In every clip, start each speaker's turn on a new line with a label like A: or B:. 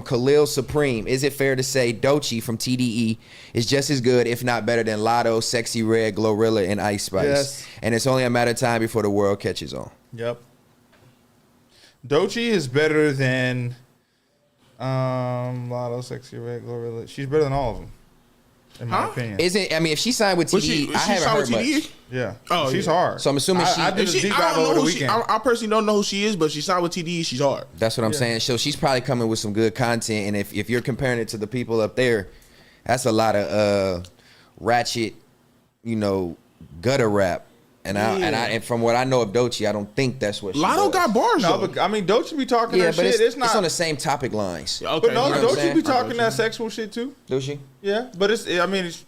A: Khalil Supreme. Is it fair to say Doechii from TDE is just as good, if not better, than Latto, Sexy Red, GloRilla, and Ice Spice?
B: Yes.
A: And it's only a matter of time before the world catches on.
B: Yep. Doechii is better than Latto, Sexy Red, GloRilla. She's better than all of them, in my opinion.
A: Isn't? I mean, if she signed with TDE, I haven't heard much.
B: Yeah.
C: Oh,
B: she's
C: yeah.
B: hard.
A: So I'm assuming
B: I did a deep dive over the weekend.
C: I personally don't know who she is, but she signed with TDE. She's hard.
A: That's what I'm saying. So she's probably coming with some good content. And if you're comparing it to the people up there, that's a lot of ratchet, gutter rap. And from what I know of Doechii, I don't think that's what she
C: Latto
A: does.
C: got bars
B: No,
C: though.
B: but I mean, Doechii be talking that
A: but
B: shit. It's
A: on the same topic lines.
C: Okay,
B: But no,
A: you know what I'm
B: Doechii
A: saying?
B: be talking that sexual shit too.
A: Doechii?
B: Yeah, but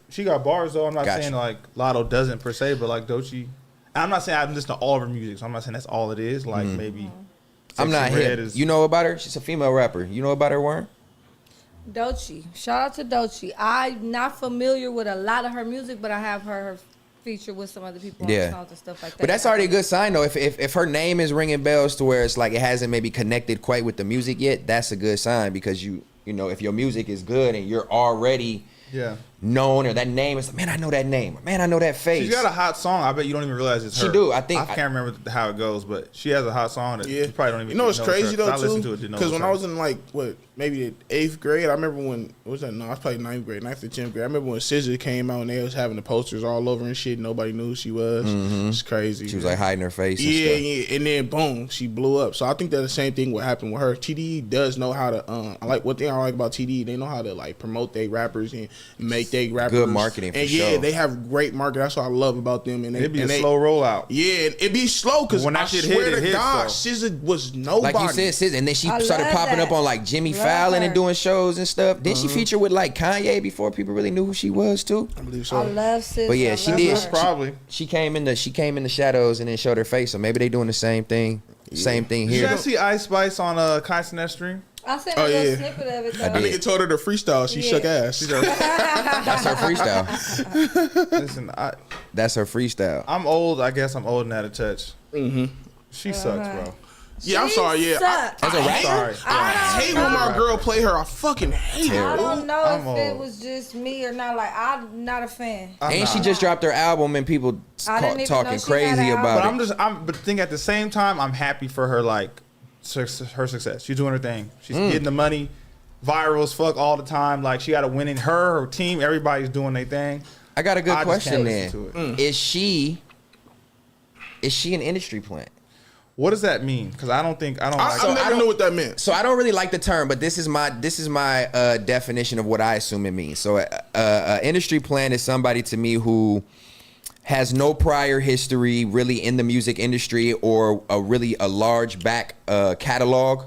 B: she got bars though. I'm not
A: Gotcha.
B: saying like Latto doesn't per se, but like Doechii. I'm not saying I listen to all of her music, so I'm not saying that's all it is. Like maybe.
A: I'm not
B: Sexy Red
A: hip. You know about her? She's a female rapper. You know about her, Warren?
D: Doechii. Shout out to Doechii. I'm not familiar with a lot of her music, but I have heard her feature with some other people on songs and stuff like that.
A: But that's already a good sign though. If her name is ringing bells to where it's like it hasn't maybe connected quite with the music yet, that's a good sign because you know if your music is good and you're already known or that name is man, I know that name. Man, I know that face.
B: She's got a hot song. I bet you don't even realize it's her.
A: She do. I think
B: I can't remember how it goes, but she has a hot song that you probably don't even.
C: You know what's crazy though
B: I listened to
C: too?
B: it, didn't know
C: Because
B: it was
C: when I
B: her.
C: was in like maybe the 8th grade, I remember when what was that? No, I was probably 9th grade, 9th to 10th grade. I remember when SZA came out and they was having the posters all over and shit. Nobody knew who she was. It's crazy.
A: she was like hiding her face. And
C: Yeah,
A: stuff.
C: yeah, and then boom, she blew up. So I think that the same thing would happen with her. TDE does know how to. I like one thing I like about TDE. They know how to like promote their rappers and make their rappers
A: Good marketing.
C: And
A: for
C: yeah,
A: sure.
C: they have great marketing. That's what I love about them. And
B: It'd be
C: and
B: a slow rollout.
C: Yeah, it'd be slow because
B: When that
C: I
B: shit
C: swear
B: hit, it
C: to
B: hits,
C: God,
B: though.
C: SZA was nobody.
A: Like you said, and then she
D: I
A: started
D: love
A: popping
D: that.
A: up on like Jimmy
D: Love
A: Fallon
D: her.
A: and doing shows and stuff. Then she featured with like Kanye before people really knew who she was too.
C: I believe
D: I
C: so.
D: love SZA.
A: But yeah,
D: I
A: she
D: love
A: did.
D: her.
B: Probably.
A: She came in the shadows and then showed her face. So maybe they doing the same thing. Same thing
B: Did you
A: here.
B: guys see Ice Spice on Kai Cenat stream?
D: I sent
C: Oh,
D: a little
C: yeah.
D: snippet of it.
C: That
D: Though.
C: nigga told her to freestyle. She shook ass.
A: That's her freestyle.
B: Listen,
A: That's her freestyle.
B: I'm old. I guess I'm old and out of touch. She sucks, bro.
C: Yeah, I'm sorry. Yeah,
D: Sucks.
A: As a rapper?
B: Sorry.
C: I hate when my girl play her. I fucking hate
D: I
C: her.
D: don't know
B: I'm
D: if it
B: old.
D: was just me or not. Like, I'm not a fan.
A: And she just dropped her album and people
D: I didn't even
A: talking
D: know she
A: crazy
D: had an
A: about
D: album.
A: it.
B: But think at the same time, I'm happy for her, like, her success. She's doing her thing. She's getting the money, viral as fuck all the time. Like, she got to win in her team. Everybody's doing their thing.
A: I got a good
B: I just
A: question
B: can't
A: then.
B: listen to it.
A: Is she an industry plant?
B: What does that mean? Because I don't like
C: I never knew what that meant.
A: So I don't really like the term, but this is my definition of what I assume it means. So industry plant is somebody to me who has no prior history really in the music industry or a large back catalog.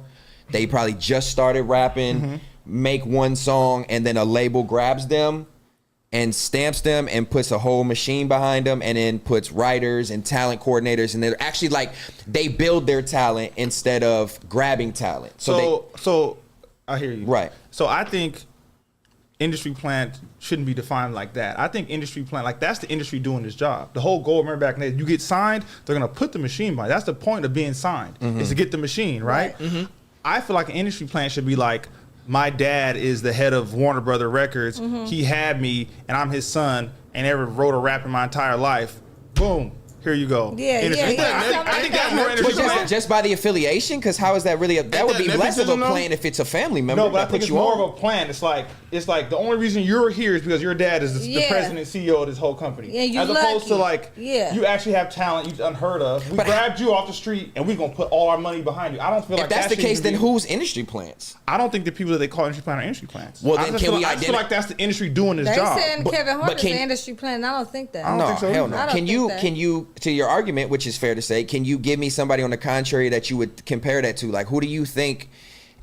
A: They probably just started rapping, make one song, and then a label grabs them and stamps them and puts a whole machine behind them and then puts writers and talent coordinators, and they're actually like they build their talent instead of grabbing talent.
B: So I hear you.
A: Right.
B: So I think industry plant shouldn't be defined like that. I think industry plant, like that's the industry doing its job. The whole goal, remember back then, you get signed, they're gonna put the machine behind. That's the point of being signed, is to get the machine, right? I feel like an industry plant should be like, my dad is the head of Warner Brother Records. He had me, and I'm his son, and never wrote a rap in my entire life. Boom. Here you go.
D: Yeah,
B: Industry
D: yeah,
B: plant.
D: yeah.
B: I think that's more
A: But
B: industry plant.
A: just by the affiliation, because how is that really? That would be
C: that
A: less of a
C: nepotism, though?
A: plan if it's a family member.
B: No, but I
A: that
B: think
A: puts
B: it's
A: you
B: more
A: on.
B: of a plan. It's like the only reason you're here is because your dad is the
D: Yeah.
B: president and CEO of this whole company.
D: Yeah, you
B: as opposed to
D: lucky.
B: like
D: Yeah.
B: you actually have talent you've unheard of. We grabbed you off the street and we're gonna put all our money behind you. I don't feel like
A: If that's the
B: that should
A: case,
B: even
A: then
B: be-
A: who's industry plants?
B: I don't think the people that they call industry plant are industry plants.
A: Well,
B: I
A: then
B: just
A: can
B: feel,
A: we
B: I just feel like that's the industry doing its
D: They
B: job.
D: saying Kevin Hart is
A: can-
D: an industry plan. And I don't think that.
B: I don't
A: No,
B: think so
A: hell
B: either.
A: no.
D: I don't
A: Can
D: think
A: you
D: that.
A: to your argument, which is fair to say, can you give me somebody on the contrary that you would compare that to? Like, who do you think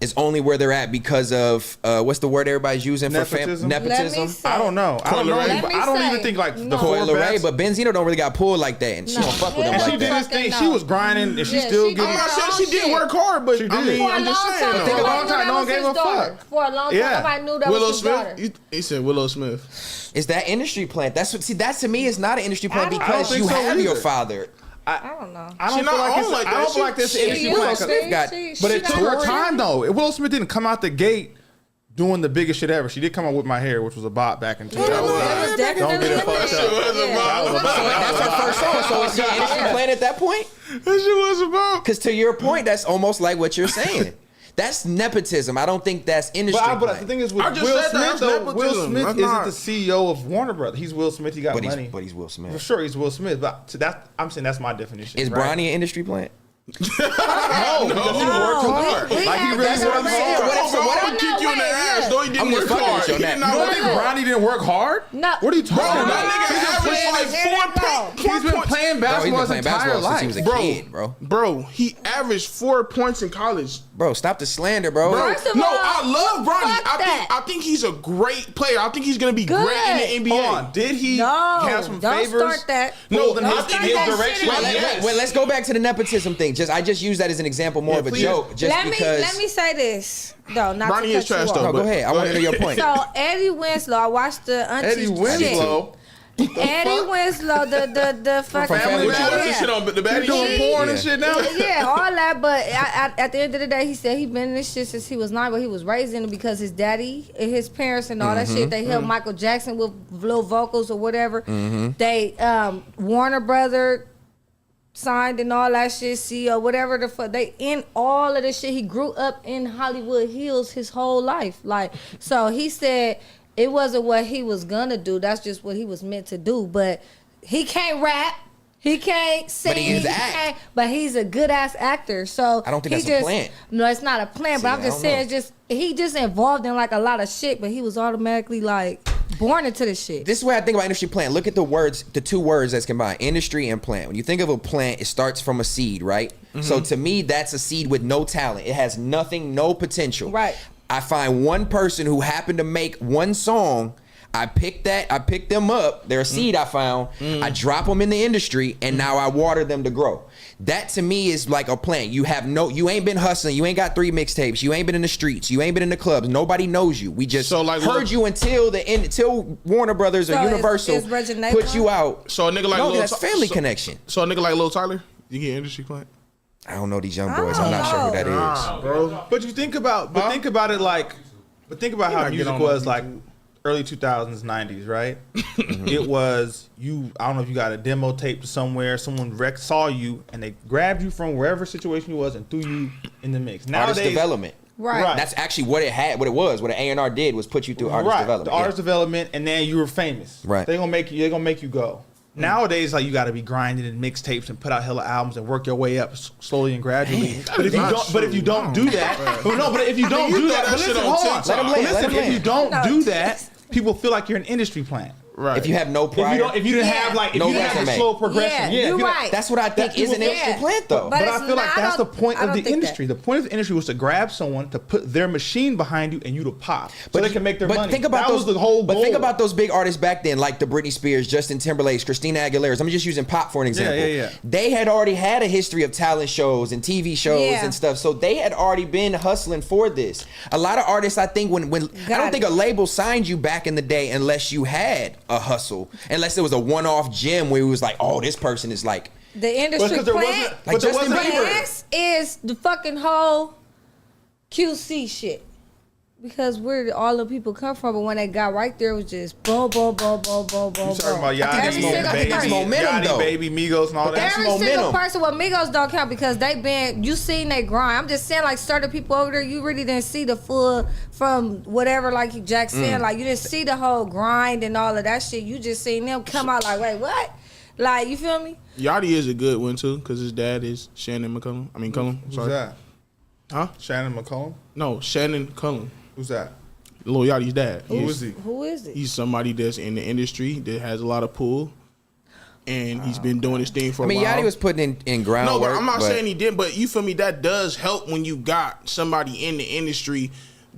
A: is only where they're at because of what's the word everybody's using
B: Nepotism?
D: Let me
A: nepotism?
D: say.
B: I don't know. I don't know.
C: Let me
B: Anybody. I don't even
D: say.
B: think like the
D: No.
A: Coy
B: four
A: Leray,
B: best.
A: but Benzino don't really got pulled like that, and she
D: No.
A: don't fuck with him
D: Yeah.
B: And
A: like
B: she did
A: that.
B: this thing.
D: No.
B: She was grinding and she
D: Yeah,
B: still
D: she
B: getting.
D: did.
C: I'm not saying she
D: Shit.
C: did work hard, but
B: She
C: I
B: did.
C: mean,
D: For a
C: I'm just
D: long
C: saying.
D: time,
B: I think a
C: though.
B: long time, no one gave a fuck.
D: For a long time,
B: Yeah.
D: nobody knew that
C: Willow
D: was his daughter.
C: Smith. He said Willow Smith.
A: Is that industry plant? That's what. See, that to me is not an industry plant
D: I don't
A: because
B: think
A: you
B: so
A: have your
B: either.
A: father.
D: I don't know.
B: I
C: She
B: don't
C: not
B: feel like
C: on
B: it's.
C: like
B: I
C: that.
B: don't feel like this
C: She-
B: industry
A: Willow
B: plant.
A: Smith got-
B: But it took her time though. Will Smith didn't come out the gate doing the biggest shit ever. She did come out with My Hair, which was a bop back in 2000.
D: It was definitely
B: Don't get it
D: a
B: fucked
D: hit.
B: up.
A: That's her first song. So is she industry plant at that point?
C: That shit was about.
A: Because to your point, that's almost like what you're saying. That's nepotism. I don't think that's industry.
B: But the
A: plant.
B: thing is with
C: I just
B: Will
C: said
B: Smith,
C: that's
B: though, Will
C: nepotism.
B: Smith
C: That's
B: isn't
C: not-
B: the CEO of Warner Brothers. He's Will Smith. He got
A: but
B: money.
A: he's Will Smith.
B: For sure, he's Will Smith. But to that, I'm saying that's my definition.
A: Is
B: right?
A: Bronny an industry plant?
B: No, because he worked hard.
D: we
B: Like he
D: had-
B: really
A: That's what I'm
B: worked
A: saying.
B: hard.
A: What
C: Would kick you in the ass. No, he
A: I'm
C: didn't
A: just
C: work
A: fucking
C: hard.
A: with you on
C: He
A: that.
C: did
B: You
C: not
B: don't
C: work
B: think
C: hard.
B: Bronny didn't work hard?
D: No.
B: What are you talking
C: Bro,
B: about?
C: that nigga averaged like 4
B: He's been playing
A: Bro, he's
B: basketball
A: been
B: his
A: playing
B: entire
A: basketball since he was
B: life.
A: a kid, bro.
C: Bro, he averaged 4 points in college.
A: Bro, stop the slander, bro.
C: Bro,
D: First of
C: no,
D: all,
C: I love Bronny.
D: fuck that.
C: I think he's a great player. I think he's gonna be
D: Good.
C: great in the NBA.
B: Hold on, did he
D: No,
B: have some
D: don't
B: favors?
D: start that.
C: No,
B: in
C: don't
B: his,
C: start
B: in his
D: that
B: direction.
D: shit.
A: Wait, let's go back to the nepotism thing. I just use that as an example, more
B: Yeah,
A: of a
B: please.
A: joke, just
D: Let
A: because.
D: me say this. No, not
C: Bronny
D: to
C: is
D: cut
C: trash
D: you
C: though.
A: No,
D: off.
A: go ahead. I want to know your point.
D: So Eddie Winslow, I watched the auntie
B: Eddie
D: shit.
B: Winslow.
D: Eddie Winslow, the fucking
A: Family
C: What you watch
A: Matters?
C: this shit on? But the baddie
B: Doing porn and
A: Yeah.
B: shit now?
D: Yeah, all that. But at the end of the day, he said he been in this shit since he was 9, but he was raised in it because his daddy and his parents and all that shit. They helped Michael Jackson with little vocals or whatever. They Warner Brother signed and all that shit. CEO, whatever the fuck. They in all of this shit. He grew up in Hollywood Hills his whole life. Like, so he said it wasn't what he was gonna do. That's just what he was meant to do. But he can't rap. He can't sing.
A: But he can act.
D: can't- but he's a good ass actor. So
A: I don't think
D: he
A: that's a plan.
D: No, it's not a plan.
A: See,
D: but I'm
A: I
D: just
A: don't
D: saying,
A: know.
D: it's just he just involved in like a lot of shit. But he was automatically like born into this shit.
A: This is what I think about industry plant. Look at the words, the two words that's combined, industry and plant. When you think of a plant, it starts from a seed, right? So to me, that's a seed with no talent. It has nothing, no potential.
D: Right.
A: I find one person who happened to make one song. I pick them up. They're a seed I found. I drop them in the industry, and now I water them to grow. That to me is like a plant. You ain't been hustling. You ain't got 3 mixtapes. You ain't been in the streets. You ain't been in the clubs. Nobody knows you. We just
C: So, like,
A: heard
C: look-
A: you until Warner Brothers or
D: So
A: Universal
D: is Reggie
A: put
D: Napalm?
A: you out.
C: So a nigga like
A: No,
C: Lil
A: that's Family
C: so-
A: Connection.
C: So a nigga like Lil Tyler, you get industry plant.
A: I don't know these young boys. I'm not sure who that is.
C: Bro.
B: But you think about, think about it like, think about how
C: not get
B: music
C: on
B: was
C: YouTube.
B: like early 2000s, 90s, right? It was you. I don't know if you got a demo tape to somewhere. Someone saw you and they grabbed you from wherever situation you was and threw you in the mix.
A: Artist
B: Nowadays,
A: development.
D: Right.
A: That's actually what it had. What it was. What an A&R did was put you through artist development.
B: the artist
A: Yeah.
B: development, and then you were famous.
A: Right.
B: They're gonna make you go. Nowadays, like you got to be grinding in mixtapes and put out hella albums and work your way up slowly and gradually. But if you
C: not
B: don't, but if you
C: true.
B: don't do that, but if you don't
C: You
B: do
C: throw
B: that,
C: that
B: but
C: shit
B: listen,
C: on
B: hold on.
C: TikTok.
A: Let 'em
B: But
A: land, let
B: listen,
A: 'em
B: if you
A: land.
B: don't
D: No,
B: do that, people feel like you're an industry plant.
C: Right.
A: If you have no prior,
B: If you didn't
D: Yeah.
B: have like, if
A: No
B: you didn't have a
A: resume.
B: slow progression,
D: Yeah,
B: if
D: you're
B: you don't-
D: right.
A: that's what I think is an
D: Yeah.
A: industry plant, though.
D: But
B: But I
D: it's
B: feel like
D: not- I
B: that's the
D: don't-
B: point
D: I
B: of
D: don't
B: the
D: think that.
B: industry. The point of the industry was to grab someone to put their machine behind you and you to pop, so they can make their
A: but
B: money.
A: Think about
B: that
A: those,
B: was the whole
A: But
B: goal.
A: think about those big artists back then, like the Britney Spears, Justin Timberlake, Christina Aguilera's. I'm just using pop for an example.
B: yeah.
A: They had already had a history of talent shows and TV shows
D: Yeah.
A: and stuff, so they had already been hustling for this. A lot of artists, I think, when I don't
D: it.
A: think a label signed you back in the day unless you had a hustle, unless it was a one-off gem where it was like, oh, this person is like.
D: The industry
B: 'cause there
D: plant.
B: wasn't-
A: Like
B: but there
A: Justin
B: wasn't-
A: Bieber.
D: Next is the fucking whole QC shit. Because where all the people come from, but when they got right there, it was just boom, boom, boom, boom, boom, boom,
B: You talking about
D: boom.
B: Yachty,
D: Every single
B: Baby,
D: person.
A: momentum,
B: Yachty,
A: though.
B: Baby, Migos, and all that.
A: that's
D: Every
A: momentum.
D: single person, well, Migos don't count because they been, you seen they grind. I'm just saying, like, certain people over there, you really didn't see the full, from whatever, like Jack said, like, you didn't see the whole grind and all of that shit. You just seen them come out like, wait, what? Like, you feel me?
C: Yachty is a good one too, because his dad is Shannon McCullum. I mean Cullum.
B: Who's
C: Sorry.
B: that?
C: Huh?
B: Shannon McCollum?
C: No, Shannon Cullum.
B: Who's that?
C: Lil Yachty's dad.
B: Who is he?
D: Who is it?
C: He's somebody that's in the industry that has a lot of pull, and he's been doing his thing for
A: I mean,
C: a while.
A: Yachty was putting in
C: no,
A: groundwork.
C: but I'm not saying he didn't. But you feel me? That does help when you got somebody in the industry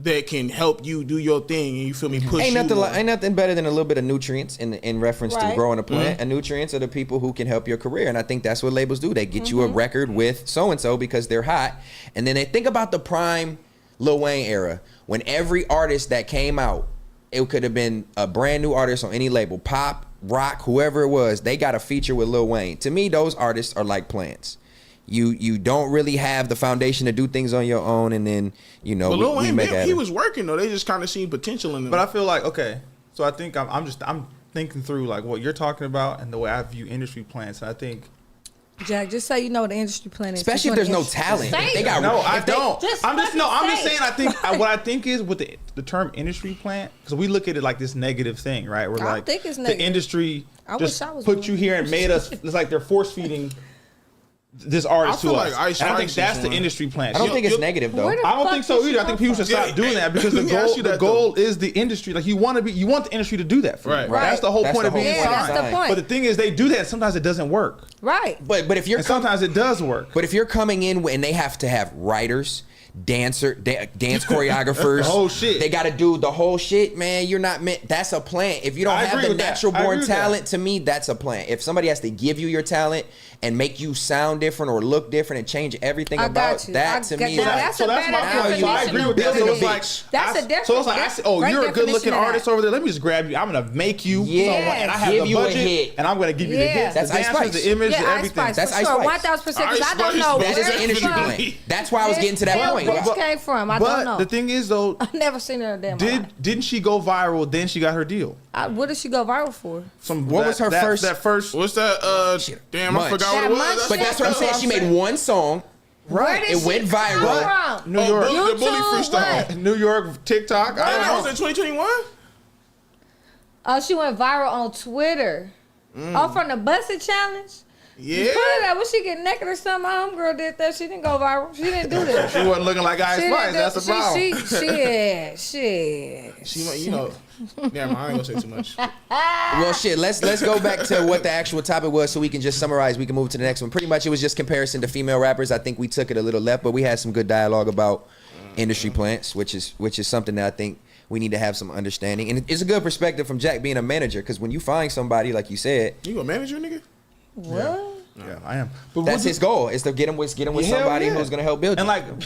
C: that can help you do your thing, and you feel me? Push
A: Ain't
C: you
A: nothing,
C: more.
A: ain't nothing better than a little bit of nutrients in reference to
D: Right.
A: growing a plant. And nutrients are the people who can help your career. And I think that's what labels do. They get you a record with so-and-so because they're hot. And then they think about the prime Lil Wayne era when every artist that came out, it could have been a brand new artist on any label, pop, rock, whoever it was, they got a feature with Lil Wayne. To me, those artists are like plants. you don't really have the foundation to do things on your own, and then
C: But Lil
A: we
C: Wayne,
A: make it.
C: he was working though. They just kind of seen potential in him.
B: But I feel like, okay, so I think I'm thinking through like what you're talking about and the way I view industry plants. And I think,
D: Jack, just so you know, the industry plan is.
A: Especially if there's no talent.
D: Say
A: They got
B: no, I
A: if they-
B: don't.
D: Just
B: I'm just
D: say
B: saying. I think what I think is with the term industry plant, because we look at it like this negative thing, right? We're
D: I
B: like
D: think it's
B: the
D: negative.
B: industry
D: I
B: just
D: wish I was
B: put
D: one.
B: you here and made us. It's like they're force feeding this artist
C: I feel
B: to
C: like
B: us.
C: Ice
B: And I think
C: Spice
B: that's
C: is
B: the
C: one.
B: industry plant.
A: I don't
B: You-
A: think it's
B: you-
A: negative though.
D: Where the
B: I don't
D: fuck
B: think so
D: did she
B: either. I
D: come
B: think people should
D: from?
B: stop doing that because
C: Let me ask you
B: the
C: that,
B: goal is the industry. Like you want the industry to do that for
C: Right.
B: you. That's the whole
A: That's
B: point
A: the
B: of being
A: whole point.
B: signed.
D: Yeah, that's the point.
B: But the thing is, they do that. And sometimes it doesn't work,
D: Right.
A: But if you're
B: and sometimes it does work.
A: But if you're coming in and they have to have writers, dance choreographers,
B: The whole shit.
A: they got to do the whole shit, man. You're not meant. That's a plant. If you don't
B: I
A: have
B: agree
A: the
B: with that.
A: natural
B: I agree
A: born
B: with that.
A: talent, to me, that's a plant. If somebody has to give you your talent and make you sound different or look different and change everything
D: I
A: about
D: got you.
A: that,
D: I
A: to
D: got
A: me,
D: that.
A: like,
D: That's
B: so
D: a
B: that's
D: better
B: my
A: Now
B: point. So I
D: definition
B: agree
D: of
B: with that. So
A: building
B: it's
A: a
B: like
A: bitch.
D: That's a
B: So
D: different-
B: it's like
D: that's
B: oh,
D: great
B: you're a good looking
D: definition of
B: artist
D: that.
B: over there. Let me just grab you. I'm gonna make you.
A: Yes.
B: And I have
A: Give
B: the
A: you a
B: budget,
A: hit.
B: and I'm gonna give you the
D: Yeah.
B: hits,
A: That's
B: the
A: Ice
B: dancers,
A: Spice.
B: the image,
D: Yeah,
B: the
D: Ice
B: everything.
D: Spice,
A: That's
D: for
A: Ice
D: sure,
A: Spice.
D: 1000%. Because I
C: Ice
D: don't know
C: Spice.
A: that is
D: where
A: an industry
C: But-
A: plant. That's why I was getting to that
D: where
A: point.
D: bitch came from. I don't know.
B: But the thing is, though,
D: I never seen her in a damn life.
B: didn't she go viral? Then she got her deal.
D: What did she go viral for?
A: What was her first-
B: That first.
C: What's that? Damn, I
A: Munch.
C: forgot what
D: That
C: it
D: Munch
C: was.
A: But that's what I'm saying. She made one song.
D: Where did
A: It
D: she
A: went
D: come
A: viral.
D: from?
B: New York.
C: The bully
D: YouTube,
C: freestyle.
D: what?
B: New York, TikTok. I
C: That was
B: don't know.
C: in 2021.
D: Oh, she went viral on Twitter. Oh, from the Busted Challenge? You
C: Yeah.
D: put it up when she get naked or something. My homegirl did that. She didn't go viral. She didn't do that.
B: She wasn't looking like Ice
D: She
B: Spice.
D: didn't
B: That's
D: do-
B: the problem.
D: Shit.
C: She might, Damn, I ain't gonna say too much.
A: Well, shit. Let's go back to what the actual topic was, so we can just summarize. We can move to the next one. Pretty much, it was just comparison to female rappers. I think we took it a little left, but we had some good dialogue about industry plants, which is something that I think we need to have some understanding. And it's a good perspective from Jack being a manager, because when you find somebody, like you said,
C: You a manager, nigga?
D: What?
B: Yeah, I am. But
A: that's his goal, is to get him with
B: Hell
A: somebody
B: yeah.
A: who's gonna help build
B: And
A: you.
B: like